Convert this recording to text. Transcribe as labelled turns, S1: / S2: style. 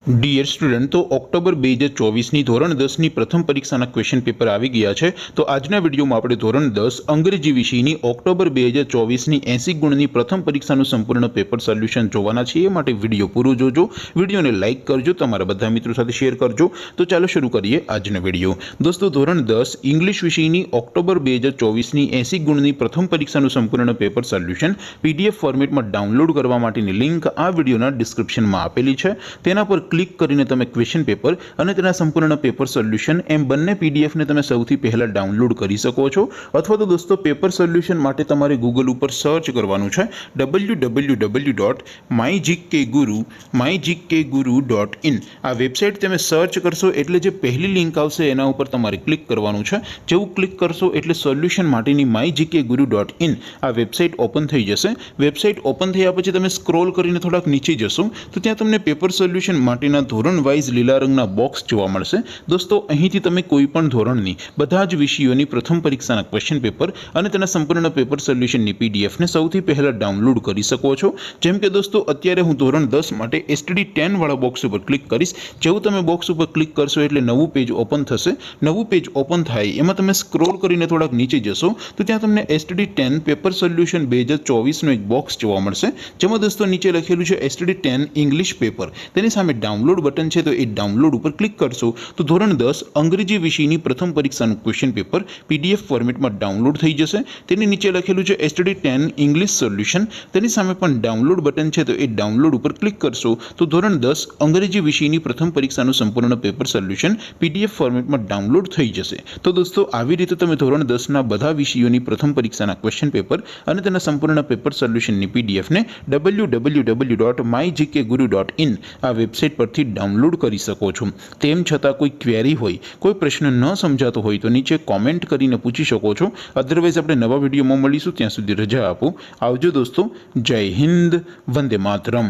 S1: Dear student, તો October 2024ની ધોરણ 10ની પ્રથમ પરીક્ષાના ક્વેશ્ચન પેપર આવી ગયા છે। તો આજના વિડીયોમાં આપણે ધોરણ 10 અંગ્રેજી વિષયની ઓક્ટોબર 2024ની 80 ગુણની પ્રથમ પરીક્ષાનું સંપૂર્ણ પેપર સોલ્યુશન જોવાના છીએ। એ માટે વિડીયો પૂરો જોજો, વિડીયોને લાઇક કરજો, તમારા બધા મિત્રો સાથે શેર કરજો। તો ચાલો શરૂ કરીએ આજનો વિડીયો। દોસ્તો, ધોરણ 10 ઇંગ્લિશ વિષયની ઓક્ટોબર 2024ની 80 ગુણની પ્રથમ પરીક્ષાનું સંપૂર્ણ પેપર સોલ્યુશન PDF ફોર્મેટમાં ડાઉનલોડ કરવા માટેની લિંક આ વિડીયોના ડિસ્ક્રિપ્શનમાં આપેલી છે। તેના પર ક્લિક કરીને તમે ક્વેશ્ચન પેપર અને તેના સંપૂર્ણ પેપર સોલ્યુશન એમ બંને PDF ને તમે સૌથી પહેલા ડાઉનલોડ કરી શકો છો। અથવા તો દોસ્તો, પેપર સોલ્યુશન માટે તમારે ગૂગલ ઉપર સર્ચ કરવાનું છે www.mygkguru.in। આ વેબસાઇટ તમે સર્ચ કરશો એટલે જે પહેલી લિંક આવશે એના ઉપર તમારે ક્લિક કરવાનું છે। જેવું ક્લિક કરશો એટલે સોલ્યુશન માટેની mygkguru.in આ વેબસાઇટ ઓપન થઈ જશે। વેબસાઇટ ઓપન થયા પછી તમે સ્ક્રોલ કરીને થોડાક નીચે જશો તો ત્યાં તમને પેપર સોલ્યુશન માટેના ધોરણ વાઇઝ લીલા રંગના બોક્સ જોવા મળશે। દોસ્તો, અહીંથી તમે કોઈ પણ ધોરણની બધા જ વિષયોની પ્રથમ પરીક્ષાના ક્વેશ્ચન પેપર અને તેના સંપૂર્ણ પેપર સોલ્યુશનની PDF ને સૌથી પહેલા ડાઉનલોડ કરી શકો છો। જેમ કે દોસ્તો, અત્યારે હું ધોરણ 10 માટે STD10 વાળા બોક્સ ઉપર ક્લિક કરીશ। જેવું તમે બોક્સ ઉપર ક્લિક કરશો એટલે નવું પેજ ઓપન થશે। નવું પેજ ઓપન થાય એમાં તમે સ્ક્રોલ કરીને થોડાક નીચે જશો તો ત્યાં તમને STD10 પેપર સોલ્યુશન 2024નો એક બોક્સ જોવા મળશે, જેમાં દોસ્તો નીચે લખેલું છે STD10 ઇંગ્લિશ પેપર। તેની સામે ડાઉનલોડ બટન છે, તો એ ડાઉનલોડ ઉપર ક્લિક કરશો તો ધોરણ 10 અંગ્રેજી વિષયની પ્રથમ પરીક્ષાનું ક્વેશ્ચન પેપર PDF ફોર્મેટમાં ડાઉનલોડ થઈ જશે। તેની નીચે લખેલું છે STD10 ઇંગ્લિશ સોલ્યુશન, તેની સામે પણ ડાઉનલોડ બટન છે, તો એ ડાઉનલોડ ઉપર ક્લિક કરશો તો ધોરણ 10 અંગ્રેજી વિષયની પ્રથમ પરીક્ષાનું સંપૂર્ણ પેપર સોલ્યુશન PDF ફોર્મેટમાં ડાઉનલોડ થઈ જશે। તો દોસ્તો, આવી રીતે તમે ધોરણ 10ના બધા વિષયોની પ્રથમ પરીક્ષાના ક્વેશ્ચન પેપર અને તેના સંપૂર્ણ પેપર સોલ્યુશનની PDF ને www.mygkguru.in આ વેબસાઇટ પરથી ડાઉનલોડ કરી શકો છો। તેમ છતાં કોઈ ક્વેરી હોય, કોઈ પ્રશ્ન ન સમજાતો હોય તો નીચે કોમેન્ટ કરીને પૂછી શકો છો। અધરવાઇઝ આપણે નવા વિડીયોમાં મળીશું, ત્યાં સુધી રજા આપો। આવજો દોસ્તો, જય હિન્દ, વંદે માતરમ।